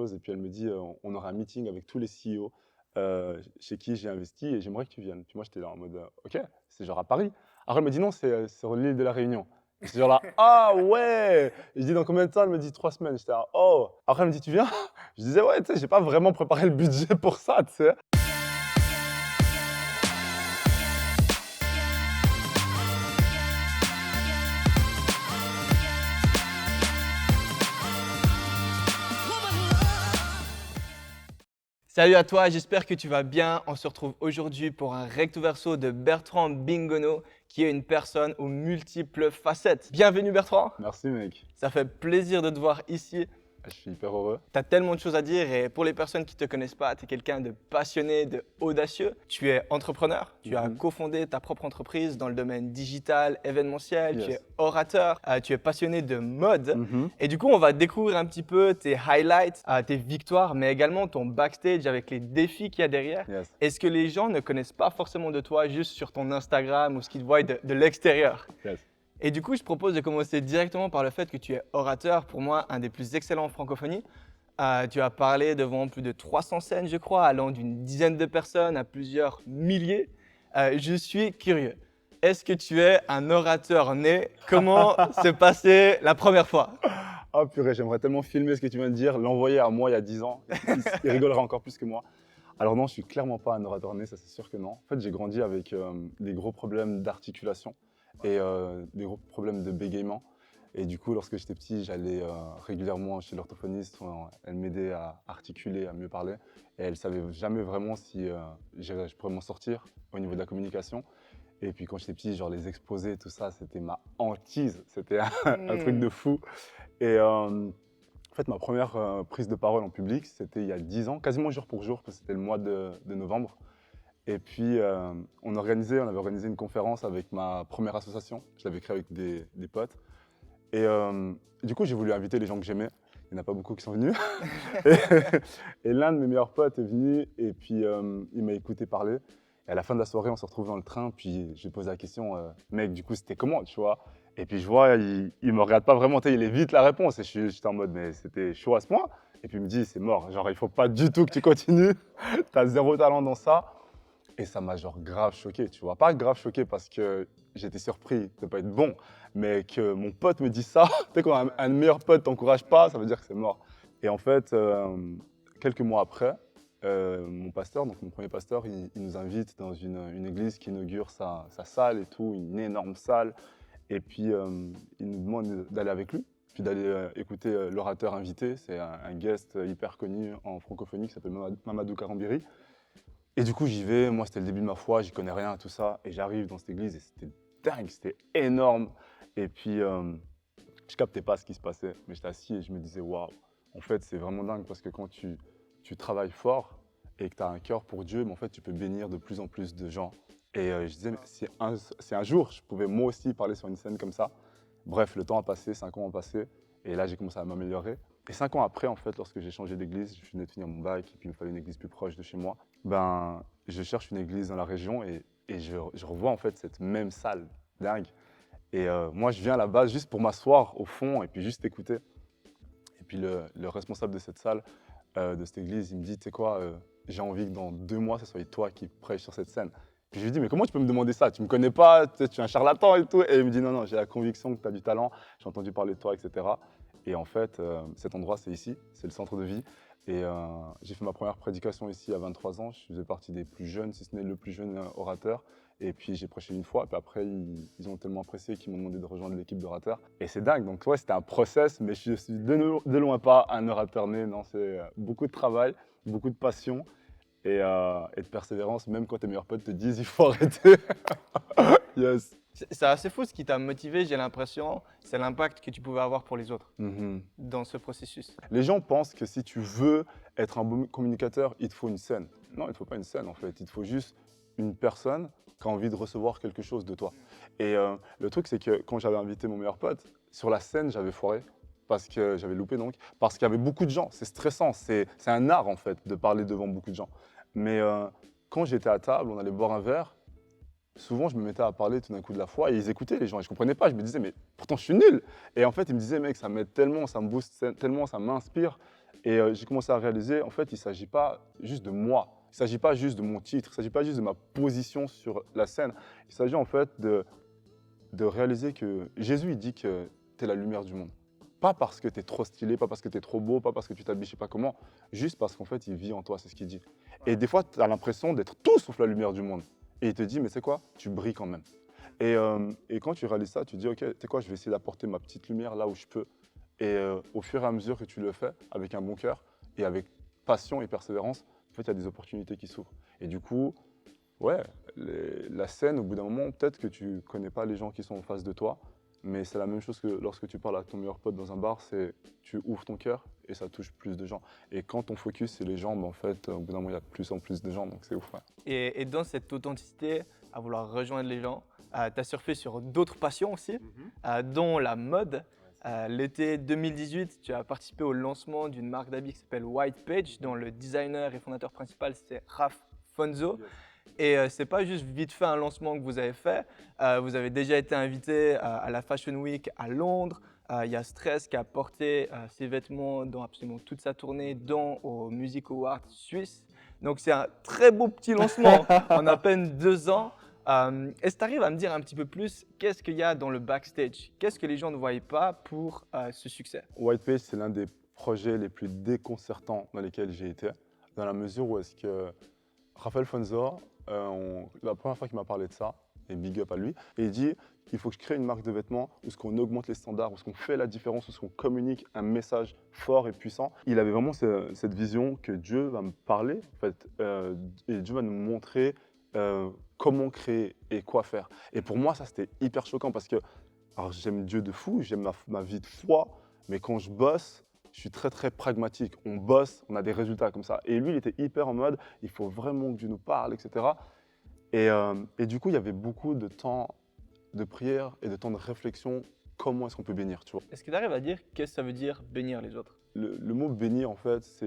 chose et puis elle me dit, «On aura un meeting avec tous les CEO, chez qui j'ai investi et j'aimerais que tu viennes». Puis moi, j'étais là en mode, «OK». C'est genre à Paris. Après, elle me dit: «Non, c'est, sur l'île de la Réunion». Et j'étais genre là: «Ah ouais!» Et je dis: «Dans combien de temps?» Elle me dit: «3 semaines». J'étais là: «Oh!» Après, elle me dit: «Tu viens?» Je disais: «Ouais, tu sais, j'ai pas vraiment préparé le budget pour ça, tu sais?» Salut à toi, j'espère que tu vas bien. On se retrouve aujourd'hui pour un recto verso de Bertrand Bingono, qui est une personne aux multiples facettes. Bienvenue Bertrand, Merci mec, ça fait plaisir de te voir ici. je suis hyper heureux. Tu as tellement de choses à dire et pour les personnes qui ne te connaissent pas, tu es quelqu'un de passionné, de audacieux. Tu es entrepreneur, tu as cofondé ta propre entreprise dans le domaine digital, événementiel, tu es Yes. orateur, tu es passionné de mode. Mmh. Et du coup, on va découvrir un petit peu tes highlights, tes victoires, mais également ton backstage avec les défis qu'il y a derrière. Yes. Est-ce que les gens ne connaissent pas forcément de toi juste sur ton Instagram ou ce qu'ils te voient de l'extérieur? Yes. Et du coup, je propose de commencer directement par le fait que tu es orateur, pour moi, un des plus excellents en francophonie. Tu as parlé devant plus de 300 scènes, je crois, allant d'une dizaine de personnes à plusieurs milliers. Je suis curieux. Est-ce que tu es un orateur né? Comment s'est passée la première fois? Oh purée, j'aimerais tellement filmer ce que tu viens de dire, l'envoyer à moi il y a 10 ans. Il rigolerait encore plus que moi. Alors non, je suis clairement pas un orateur né, ça c'est sûr que non. En fait, j'ai grandi avec des gros problèmes d'articulation et des gros problèmes de bégaiement. Et du coup, lorsque j'étais petit, j'allais régulièrement chez l'orthophoniste. Elle m'aidait à articuler, à mieux parler. Et elle savait jamais vraiment si je pourrais m'en sortir au niveau de la communication. Et puis quand j'étais petit, genre les exposés, tout ça, c'était ma hantise. C'était un truc de fou. Et en fait, ma première prise de parole en public, c'était il y a 10 ans, quasiment jour pour jour, parce que c'était le mois de novembre. Et puis, on avait organisé une conférence avec ma première association. Je l'avais créée avec des potes. Et du coup, j'ai voulu inviter les gens que j'aimais. Il n'y en a pas beaucoup qui sont venus. Et l'un de mes meilleurs potes est venu et puis il m'a écouté parler. Et à la fin de la soirée, on se retrouve dans le train. Puis j'ai posé la question, mec, du coup, c'était comment, tu vois? Et puis je vois, il me regarde pas vraiment, tu sais, il évite la réponse. Et j'étais en mode, mais c'était chaud à ce point. Et puis il me dit, c'est mort. Genre, il faut pas du tout que tu continues. T'as zéro talent dans ça. Et ça m'a genre grave choqué, tu vois. Pas grave choqué parce que j'étais surpris de pas être bon, mais que mon pote me dise ça. Tu sais, quand un meilleur pote t'encourage pas, ça veut dire que c'est mort. Et en fait, quelques mois après, mon pasteur, donc mon premier pasteur, il nous invite dans une église qui inaugure sa salle et tout, une énorme salle. Et puis, il nous demande d'aller avec lui, puis d'aller écouter l'orateur invité. C'est un guest hyper connu en francophonie qui s'appelle Mamadou Karambiri. Et du coup, j'y vais. Moi, c'était le début de ma foi, j'y connais rien, tout ça. Et j'arrive dans cette église et c'était dingue, c'était énorme. Et puis, je captais pas ce qui se passait, mais j'étais assis et je me disais, waouh, en fait, c'est vraiment dingue parce que quand tu travailles fort et que tu as un cœur pour Dieu, mais en fait, tu peux bénir de plus en plus de gens. Et je disais, mais si un jour, je pouvais moi aussi parler sur une scène comme ça. Bref, le temps a passé, 5 ans ont passé, et là, j'ai commencé à m'améliorer. Et 5 ans après, en fait, lorsque j'ai changé d'église, je venais de finir mon bac, et puis il me fallait une église plus proche de chez moi, ben, je cherche une église dans la région, et je revois en fait cette même salle, dingue. Et moi, je viens à la base juste pour m'asseoir au fond, et puis juste écouter. Et puis le responsable de cette salle, de cette église, il me dit, tu sais quoi, j'ai envie que dans 2 mois, ce soit toi qui prêches sur cette scène. Puis je lui dis, mais comment tu peux me demander ça? Tu me connais pas, tu sais, tu es un charlatan et tout. Et il me dit, non, non, j'ai la conviction que tu as du talent, j'ai entendu parler de toi, etc. Et en fait, cet endroit, c'est ici, c'est le centre de vie. Et j'ai fait ma première prédication ici à 23 ans. Je faisais partie des plus jeunes, si ce n'est le plus jeune orateur. Et puis j'ai prêché une fois, puis après ils ont tellement apprécié qu'ils m'ont demandé de rejoindre l'équipe d'orateurs. Et c'est dingue, donc ouais, c'était un process, mais je suis de loin pas un orateur né, non, c'est beaucoup de travail, beaucoup de passion et de persévérance, même quand tes meilleurs potes te disent il faut arrêter. Yes. C'est assez fou ce qui t'a motivé, j'ai l'impression, c'est l'impact que tu pouvais avoir pour les autres Mhm. dans ce processus. Les gens pensent que si tu veux être un bon communicateur, il te faut une scène. Non, il ne te faut pas une scène en fait, il te faut juste une personne qui a envie de recevoir quelque chose de toi. Et le truc, c'est que quand j'avais invité mon meilleur pote, sur la scène, j'avais foiré. Parce que j'avais loupé donc, parce qu'il y avait beaucoup de gens, c'est stressant, c'est un art en fait de parler devant beaucoup de gens. Mais quand j'étais à table, on allait boire un verre, souvent je me mettais à parler tout d'un coup de la foi et ils écoutaient les gens et je comprenais pas, je me disais mais pourtant je suis nul. Et en fait ils me disaient mec ça m'aide tellement, ça me booste tellement, ça m'inspire. Et j'ai commencé à réaliser, en fait, il ne s'agit pas juste de moi. Il ne s'agit pas juste de mon titre. Il ne s'agit pas juste de ma position sur la scène. Il s'agit en fait de réaliser que Jésus, il dit que tu es la lumière du monde. Pas parce que tu es trop stylé, pas parce que tu es trop beau, pas parce que tu t'habilles je sais pas comment, juste parce qu'en fait, il vit en toi, c'est ce qu'il dit. Et des fois, tu as l'impression d'être tout sauf la lumière du monde. Et il te dit, mais c'est quoi? Tu brilles quand même. Et quand tu réalises ça, tu dis, ok, tu sais quoi, je vais essayer d'apporter ma petite lumière là où je peux. Et au fur et à mesure que tu le fais, avec un bon cœur et avec passion et persévérance, en fait, il y a des opportunités qui s'ouvrent. Et du coup, ouais, la scène, au bout d'un moment, peut-être que tu ne connais pas les gens qui sont en face de toi, mais c'est la même chose que lorsque tu parles à ton meilleur pote dans un bar, c'est tu ouvres ton cœur et ça touche plus de gens. Et quand ton focus, c'est les gens, ben, en fait, au bout d'un moment, il y a de plus en plus de gens, donc c'est ouf. Ouais. Et dans cette authenticité, à vouloir rejoindre les gens, tu as surfé sur d'autres passions aussi, dont la mode. L'été 2018, tu as participé au lancement d'une marque d'habits qui s'appelle White Page, dont le designer et fondateur principal, c'est Raph Fonzo. Yes. Et c'est pas juste vite fait un lancement que vous avez fait. Vous avez déjà été invité à la Fashion Week à Londres. Il y a Stress qui a porté ses vêtements dans absolument toute sa tournée, dont au Music Awards suisse. Donc c'est un très beau petit lancement en à peine 2 ans. Est-ce que tu arrives à me dire un petit peu plus qu'est-ce qu'il y a dans le backstage? Qu'est-ce que les gens ne voyaient pas pour ce succès? White Page, c'est l'un des projets les plus déconcertants dans lesquels j'ai été, dans la mesure où est-ce que Raphaël Fonzo, la première fois qu'il m'a parlé de ça, et big up à lui, et il dit il faut que je crée une marque de vêtements où ce qu'on augmente les standards, où ce qu'on fait la différence, où ce qu'on communique un message fort et puissant. Il avait vraiment cette vision que Dieu va me parler, en fait, et Dieu va nous montrer comment créer et quoi faire. Et pour moi, ça, c'était hyper choquant parce que alors, j'aime Dieu de fou, j'aime ma vie de foi, mais quand je bosse, je suis très très pragmatique. On bosse, on a des résultats comme ça. Et lui, il était hyper en mode, il faut vraiment que Dieu nous parle, etc. Et du coup, il y avait beaucoup de temps de prière et de temps de réflexion. Comment est-ce qu'on peut bénir, tu vois? Est-ce que tu arrives à dire qu'est-ce que ça veut dire bénir les autres? Le mot bénir, en fait,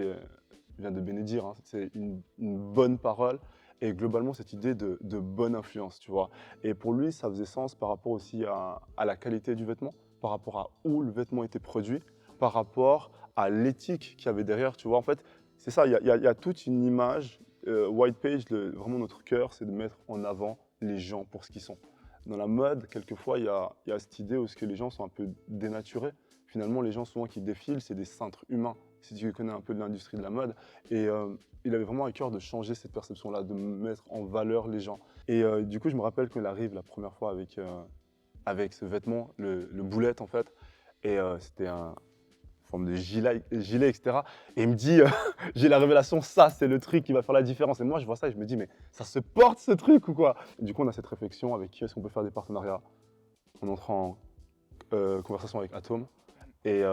vient de bénédire, hein. C'est une bonne parole et globalement cette idée de bonne influence, tu vois. Et pour lui, ça faisait sens par rapport aussi à la qualité du vêtement, par rapport à où le vêtement était produit, par rapport à l'éthique qu'il y avait derrière, tu vois. En fait, c'est ça, il y a toute une image. White Page, vraiment notre cœur, c'est de mettre en avant les gens pour ce qu'ils sont. Dans la mode, quelquefois, il y a cette idée où ce que les gens sont un peu dénaturés. Finalement, les gens souvent qui défilent, c'est des cintres humains, si tu connais un peu de l'industrie de la mode. Et il avait vraiment à cœur de changer cette perception-là, de mettre en valeur les gens. Et du coup, je me rappelle qu'il arrive la première fois avec ce vêtement, le boulette en fait. Et c'était un forme de gilet, etc. Et il me dit, j'ai la révélation, ça c'est le truc qui va faire la différence. Et moi, je vois ça et je me dis, mais ça se porte ce truc ou quoi? Et du coup, on a cette réflexion avec qui est-ce qu'on peut faire des partenariats. On entre en conversation avec Atom. Et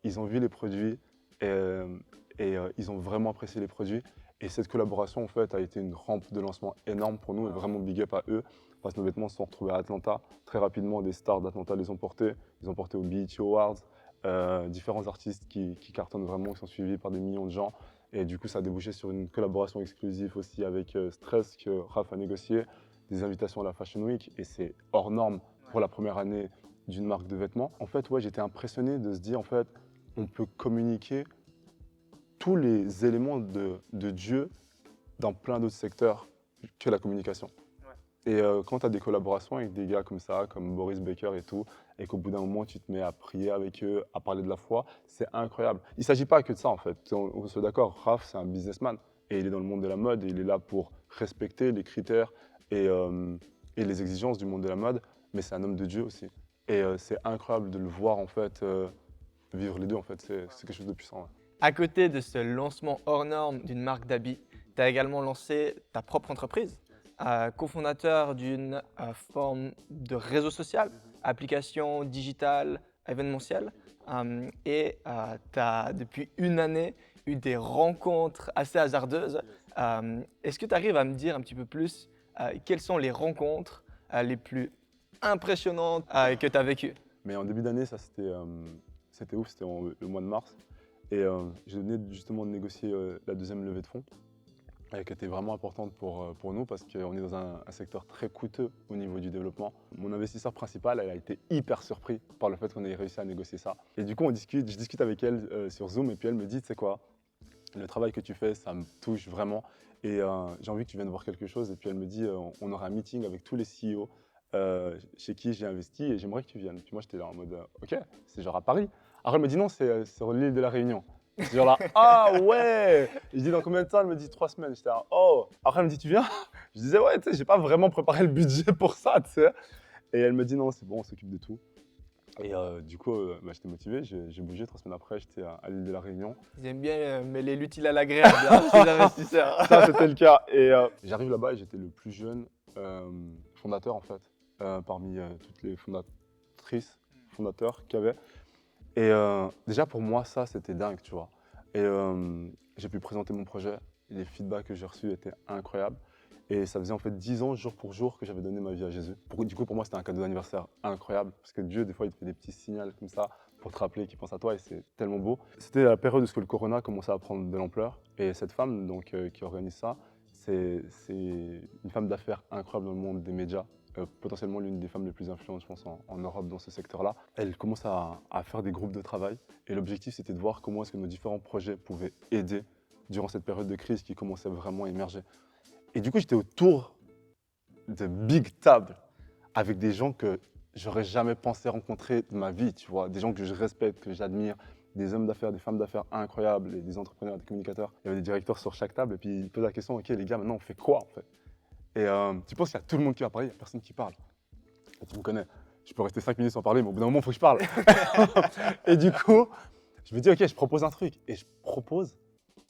ils ont vu les produits et ils ont vraiment apprécié les produits. Et cette collaboration, en fait, a été une rampe de lancement énorme pour nous et vraiment big up à eux. Parce que nos vêtements se sont retrouvés à Atlanta. Très rapidement, des stars d'Atlanta les ont portés. Ils ont porté aux BET Awards. Différents artistes qui cartonnent vraiment, qui sont suivis par des millions de gens. Et du coup, ça a débouché sur une collaboration exclusive aussi avec Stress que Raph a négocié, des invitations à la Fashion Week. Et c'est hors norme pour la première année d'une marque de vêtements. En fait, ouais, j'étais impressionné de se dire, en fait, on peut communiquer tous les éléments de Dieu dans plein d'autres secteurs que la communication. Ouais. Et quand tu as des collaborations avec des gars comme ça, comme Boris Baker et tout, et qu'au bout d'un moment, tu te mets à prier avec eux, à parler de la foi, c'est incroyable. Il ne s'agit pas que de ça, en fait. On soit d'accord, Raph, c'est un businessman. Et il est dans le monde de la mode, et il est là pour respecter les critères et les exigences du monde de la mode, mais c'est un homme de Dieu aussi. Et c'est incroyable de le voir, en fait, vivre les deux, en fait. C'est quelque chose de puissant. Ouais. À côté de ce lancement hors norme d'une marque d'habits, tu as également lancé ta propre entreprise, cofondateur d'une forme de réseau social, application digitale, événementielle. Et tu as depuis une année eu des rencontres assez hasardeuses. Est-ce que tu arrives à me dire un petit peu plus quelles sont les rencontres les plus impressionnantes que tu as vécues? Mais en début d'année, ça c'était ouf, c'était le mois de mars. Et je venais justement de négocier la deuxième levée de fonds. et qui était vraiment importante pour nous parce qu'on est dans un secteur très coûteux au niveau du développement. Mon investisseur principal, elle a été hyper surpris par le fait qu'on ait réussi à négocier ça. Et du coup, je discute avec elle sur Zoom et puis elle me dit, tu sais quoi, le travail que tu fais, ça me touche vraiment et j'ai envie que tu viennes voir quelque chose. Et puis elle me dit, on aura un meeting avec tous les CEO chez qui j'ai investi et j'aimerais que tu viennes. Puis moi, j'étais là en mode, ok, c'est genre à Paris. Après, elle me dit non, c'est sur l'île de la Réunion. C'est genre là, ah ouais! Et je dis dans combien de temps? Elle me dit 3 semaines. J'étais là, oh! Après, elle me dit, tu viens? Je disais, ouais, tu sais, j'ai pas vraiment préparé le budget pour ça, tu sais. Et elle me dit, non, c'est bon, on s'occupe de tout. Et du coup, bah, j'étais motivé, j'ai bougé. 3 semaines après, j'étais à l'île de la Réunion. Ils aiment bien mêler l'utile à l'agréable, hein, ces investisseurs. Ça, c'était le cas. Et j'arrive là-bas et j'étais le plus jeune fondateur, en fait, parmi toutes les fondatrices, fondateurs qu'il y avait. Et déjà, pour moi, ça, c'était dingue, tu vois. Et j'ai pu présenter mon projet. Les feedbacks que j'ai reçus étaient incroyables. Et ça faisait en fait 10 ans, jour pour jour, que j'avais donné ma vie à Jésus. Du coup, pour moi, c'était un cadeau d'anniversaire incroyable. Parce que Dieu, des fois, il te fait des petits signaux comme ça pour te rappeler qu'il pense à toi. Et c'est tellement beau. C'était la période où le corona commençait à prendre de l'ampleur. Et cette femme donc, qui organise ça, c'est une femme d'affaires incroyable dans le monde des médias. Potentiellement l'une des femmes les plus influentes, je pense, en Europe dans ce secteur-là. Elle commence à faire des groupes de travail. Et l'objectif, c'était de voir comment est-ce que nos différents projets pouvaient aider durant cette période de crise qui commençait vraiment à émerger. Et du coup, j'étais autour de big tables avec des gens que j'aurais jamais pensé rencontrer de ma vie, tu vois. Des gens que je respecte, que j'admire, des hommes d'affaires, des femmes d'affaires incroyables, et des entrepreneurs, des communicateurs. Il y avait des directeurs sur chaque table et puis ils posent la question, ok les gars, maintenant on fait quoi en fait? Et tu penses qu'il y a tout le monde qui va parler, il n'y a personne qui parle. Et tu me connais, je peux rester 5 minutes sans parler, mais au bout d'un moment, il faut que je parle. Et du coup, je me dis, ok, je propose un truc. Et je propose,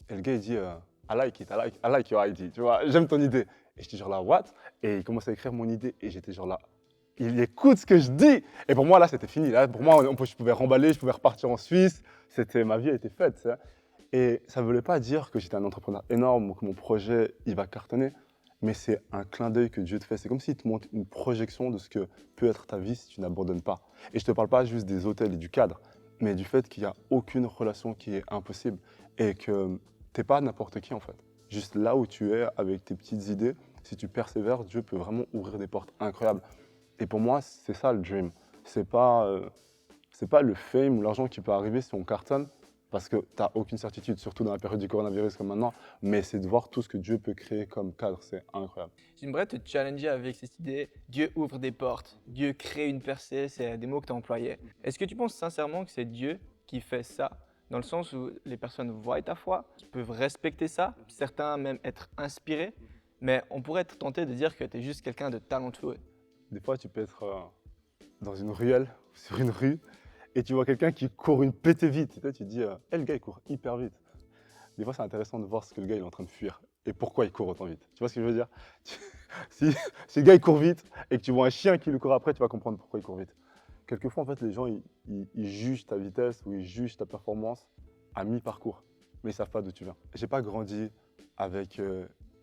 et le gars, il dit, I like it, I like your idea, tu vois, j'aime ton idée. Et j'étais genre là, what? Et il commence à écrire mon idée, et j'étais genre là, il écoute ce que je dis. Et pour moi, là, c'était fini. Là, pour moi, je pouvais remballer, je pouvais repartir en Suisse. Ma vie était faite, tu sais. Et ça ne voulait pas dire que j'étais un entrepreneur énorme ou que mon projet, il va cartonner. Mais c'est un clin d'œil que Dieu te fait. C'est comme s'il te montre une projection de ce que peut être ta vie si tu n'abandonnes pas. Et je ne te parle pas juste des hôtels et du cadre, mais du fait qu'il n'y a aucune relation qui est impossible et que tu n'es pas n'importe qui en fait. Juste là où tu es avec tes petites idées, si tu persévères, Dieu peut vraiment ouvrir des portes incroyables. Et pour moi, c'est ça le dream. C'est pas le fame ou l'argent qui peut arriver si on cartonne, parce que tu n'as aucune certitude, surtout dans la période du coronavirus comme maintenant, mais c'est de voir tout ce que Dieu peut créer comme cadre, c'est incroyable. J'aimerais te challenger avec cette idée, Dieu ouvre des portes, Dieu crée une percée, c'est des mots que tu as employés. Est-ce que tu penses sincèrement que c'est Dieu qui fait ça? Dans le sens où les personnes voient ta foi, peuvent respecter ça, certains même être inspirés, mais on pourrait être tenté de dire que tu es juste quelqu'un de talentueux. Des fois, tu peux être dans une ruelle, sur une rue, et tu vois quelqu'un qui court une pétée vite. Et toi, tu te dis, le gars, il court hyper vite. Des fois, c'est intéressant de voir ce que le gars il est en train de fuir et pourquoi il court autant vite. Tu vois ce que je veux dire? Si le gars il court vite et que tu vois un chien qui lui court après, tu vas comprendre pourquoi il court vite. Quelquefois, en fait, les gens ils jugent ta vitesse ou ils jugent ta performance à mi-parcours, mais ils savent pas d'où tu viens. J'ai pas grandi avec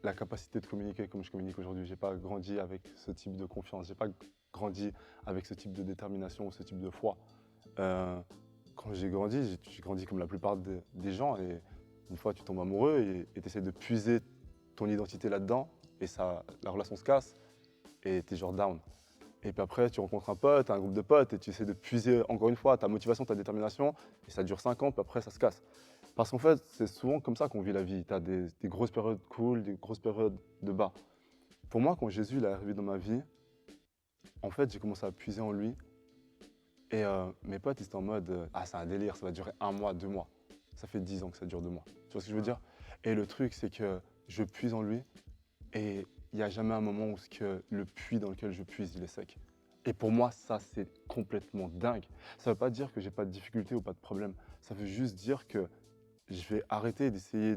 la capacité de communiquer comme je communique aujourd'hui. J'ai pas grandi avec ce type de confiance. J'ai pas grandi avec ce type de détermination ou ce type de foi. Euh, Quand j'ai grandi comme la plupart des gens et une fois tu tombes amoureux et tu essaies de puiser ton identité là-dedans et la relation se casse et tu es genre down. Et puis après tu rencontres un pote, un groupe de potes et tu essaies de puiser encore une fois ta motivation, ta détermination et ça dure 5 ans puis après ça se casse. Parce qu'en fait c'est souvent comme ça qu'on vit la vie. Tu as des grosses périodes cool, des grosses périodes de bas. Pour moi quand Jésus il est arrivé dans ma vie, en fait j'ai commencé à puiser en lui. Et mes potes, ils étaient en mode ah, c'est un délire, ça va durer 1 mois, 2 mois. Ça fait 10 ans que ça dure 2 mois. Tu vois ce que je veux dire? Et le truc, c'est que je puise en lui et il n'y a jamais un moment où le puits dans lequel je puise, il est sec. Et pour moi, ça, c'est complètement dingue. Ça ne veut pas dire que j'ai pas de difficultés ou pas de problème. Ça veut juste dire que je vais arrêter d'essayer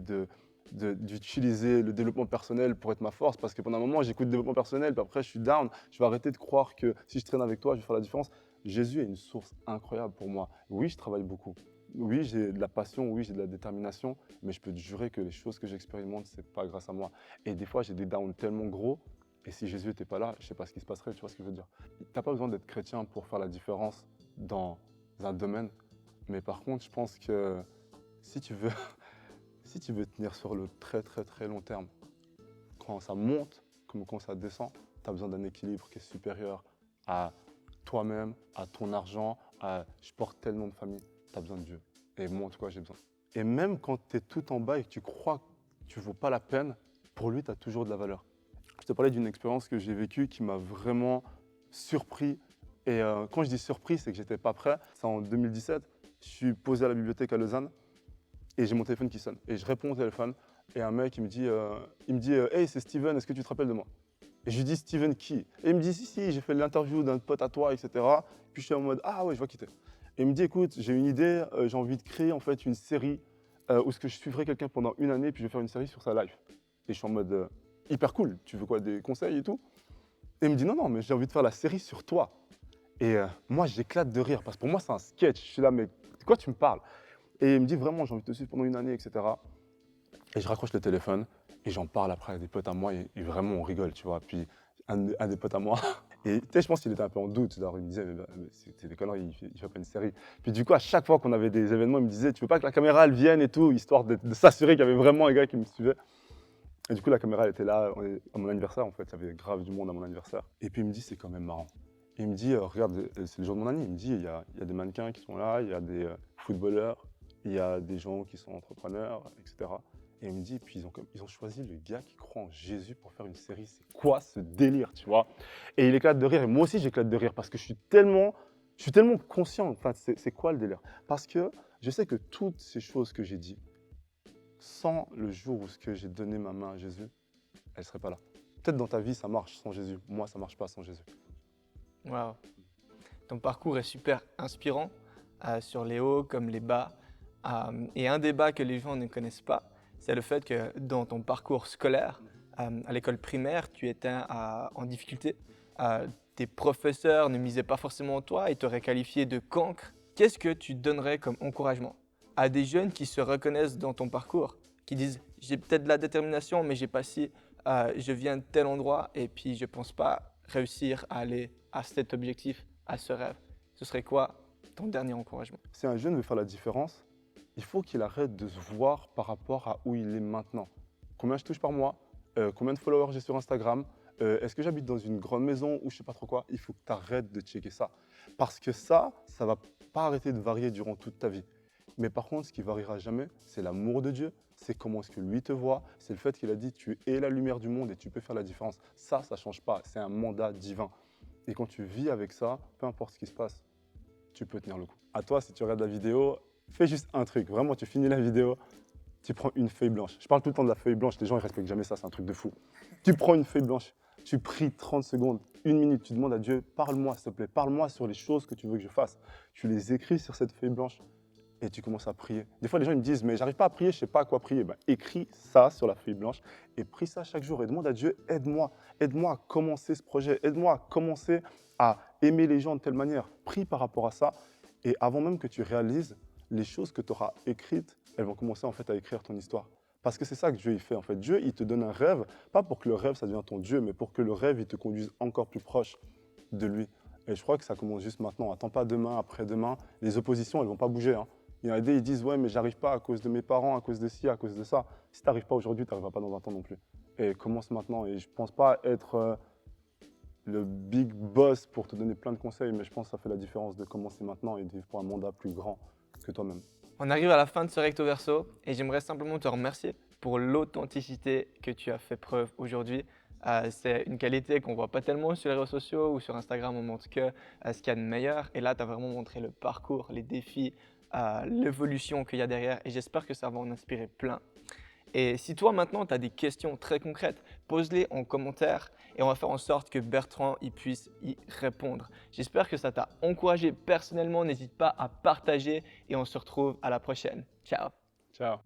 d'utiliser le développement personnel pour être ma force parce que pendant un moment j'écoute le développement personnel puis après je suis down, je vais arrêter de croire que si je traîne avec toi je vais faire la différence. Jésus est une source incroyable pour moi. Oui, je travaille beaucoup. Oui, j'ai de la passion, oui, j'ai de la détermination, mais je peux te jurer que les choses que j'expérimente, c'est pas grâce à moi. Et des fois, j'ai des downs tellement gros, et si Jésus n'était pas là, je sais pas ce qui se passerait, tu vois ce que je veux dire. T'as pas besoin d'être chrétien pour faire la différence dans un domaine, mais par contre, je pense que si tu veux, si tu veux tenir sur le très très très long terme, quand ça monte, comme quand ça descend, tu as besoin d'un équilibre qui est supérieur à toi-même, à ton argent, à je porte tel nom de famille. Tu as besoin de Dieu. Et moi, en tout cas, j'ai besoin. Et même quand tu es tout en bas et que tu crois que tu ne vaux pas la peine, pour lui, tu as toujours de la valeur. Je te parlais d'une expérience que j'ai vécue qui m'a vraiment surpris. Et quand je dis surpris, c'est que j'étais pas prêt. C'est en 2017. Je suis posé à la bibliothèque à Lausanne et j'ai mon téléphone qui sonne. Et je réponds au téléphone et un mec il me dit Hey, c'est Steven, est-ce que tu te rappelles de moi? Et je lui dis Steven qui? Et il me dit si, j'ai fait l'interview d'un pote à toi, etc. Puis je suis en mode ah ouais, je vois qui t'es. Et il me dit écoute, j'ai une idée, j'ai envie de créer en fait une série où ce que je suivrai quelqu'un pendant une année puis je vais faire une série sur sa life. Et je suis en mode hyper cool, tu veux quoi, des conseils et tout? Et il me dit non, mais j'ai envie de faire la série sur toi. Et moi, j'éclate de rire parce que pour moi, c'est un sketch. Je suis là, mais de quoi tu me parles? Et il me dit vraiment, j'ai envie de te suivre pendant une année, etc. Et je raccroche le téléphone et j'en parle après à des potes à moi et vraiment, on rigole, tu vois. Puis un des potes à moi, et tu sais, je pense qu'il était un peu en doute. Alors, il me disait, mais c'est des conneries, il fait pas une série. Puis du coup, à chaque fois qu'on avait des événements, il me disait, tu veux pas que la caméra, elle vienne et tout, histoire de s'assurer qu'il y avait vraiment un gars qui me suivait. Et du coup, la caméra elle était là à mon anniversaire, en fait, il y avait grave du monde à mon anniversaire. Et puis il me dit, c'est quand même marrant. Il me dit, regarde, c'est le jour de mon année, il me dit, il y a des mannequins qui sont là, il y a des footballeurs, il y a des gens qui sont entrepreneurs, etc. Et il me dit, puis ils ont choisi le gars qui croit en Jésus pour faire une série. C'est quoi ce délire, tu vois? Et il éclate de rire, et moi aussi j'éclate de rire, parce que je suis tellement conscient, enfin, c'est quoi le délire? Parce que je sais que toutes ces choses que j'ai dit, sans le jour où j'ai donné ma main à Jésus, elle ne serait pas là. Peut-être dans ta vie, ça marche sans Jésus. Moi, ça ne marche pas sans Jésus. Waouh. Ton parcours est super inspirant sur les hauts comme les bas. Et un des bas que les gens ne connaissent pas, c'est le fait que dans ton parcours scolaire, à l'école primaire, tu étais en difficulté. Tes professeurs ne misaient pas forcément en toi et t'auraient qualifié de cancre. Qu'est-ce que tu donnerais comme encouragement à des jeunes qui se reconnaissent dans ton parcours, qui disent « j'ai peut-être de la détermination, mais j'ai pas si, je viens de tel endroit et puis je pense pas réussir à aller à cet objectif, à ce rêve ». Ce serait quoi ton dernier encouragement? Si un jeune veut faire la différence, il faut qu'il arrête de se voir par rapport à où il est maintenant. Combien je touche par mois? Combien de followers j'ai sur Instagram? Est-ce que j'habite dans une grande maison ou je sais pas trop quoi? Il faut que tu arrêtes de checker ça. Parce que ça va pas arrêter de varier durant toute ta vie. Mais par contre, ce qui variera jamais, c'est l'amour de Dieu, c'est comment est-ce que lui te voit, c'est le fait qu'il a dit tu es la lumière du monde et tu peux faire la différence. Ça change pas, c'est un mandat divin. Et quand tu vis avec ça, peu importe ce qui se passe, tu peux tenir le coup. À toi, si tu regardes la vidéo, fais juste un truc. Vraiment, tu finis la vidéo, tu prends une feuille blanche. Je parle tout le temps de la feuille blanche, les gens ne respectent jamais ça, c'est un truc de fou. Tu prends une feuille blanche, tu pries 30 secondes, une minute, tu demandes à Dieu, parle-moi s'il te plaît, parle-moi sur les choses que tu veux que je fasse. Tu les écris sur cette feuille blanche et tu commences à prier. Des fois, les gens ils me disent, mais j'arrive pas à prier, je sais pas à quoi prier. Ben, écris ça sur la feuille blanche et prie ça chaque jour et demande à Dieu, aide-moi à commencer ce projet, aide-moi à commencer à aimer les gens de telle manière. Prie par rapport à ça et avant même que tu réalises, les choses que tu auras écrites, elles vont commencer en fait à écrire ton histoire. Parce que c'est ça que Dieu il fait en fait. Dieu il te donne un rêve, pas pour que le rêve ça devienne ton Dieu, mais pour que le rêve il te conduise encore plus proche de lui. Et je crois que ça commence juste maintenant. Attends pas demain, après-demain. Les oppositions elles vont pas bouger. Il y en a des, ils disent ouais mais j'arrive pas à cause de mes parents, à cause de ci, à cause de ça. Si tu n'arrives pas aujourd'hui, tu n'arriveras pas dans 20 ans non plus. Et commence maintenant. Et je pense pas être le big boss pour te donner plein de conseils, mais je pense que ça fait la différence de commencer maintenant et de vivre pour un mandat plus grand que toi-même. On arrive à la fin de ce recto verso et j'aimerais simplement te remercier pour l'authenticité que tu as fait preuve aujourd'hui. C'est une qualité qu'on ne voit pas tellement sur les réseaux sociaux ou sur Instagram, on montre que ce qu'il y a de meilleur. Et là, tu as vraiment montré le parcours, les défis, l'évolution qu'il y a derrière et j'espère que ça va en inspirer plein. Et si toi maintenant tu as des questions très concrètes, pose-les en commentaire et on va faire en sorte que Bertrand puisse y répondre. J'espère que ça t'a encouragé personnellement, n'hésite pas à partager et on se retrouve à la prochaine. Ciao. Ciao.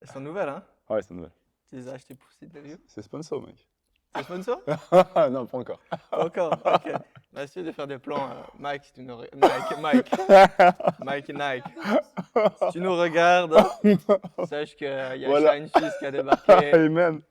Elles sont nouvelles, hein? Ouais, c'est nouvelle. Tu les as achetées pour cette vidéo? C'est sponsor, mec. C'est sponsor? Non, pas encore. Pas encore, ok. On va essayer de faire des plans. Mike, si tu nous Mike et Nike. Si tu nous regardes, sache qu'il y a Voilà. Shine Fils qui a débarqué. Amen.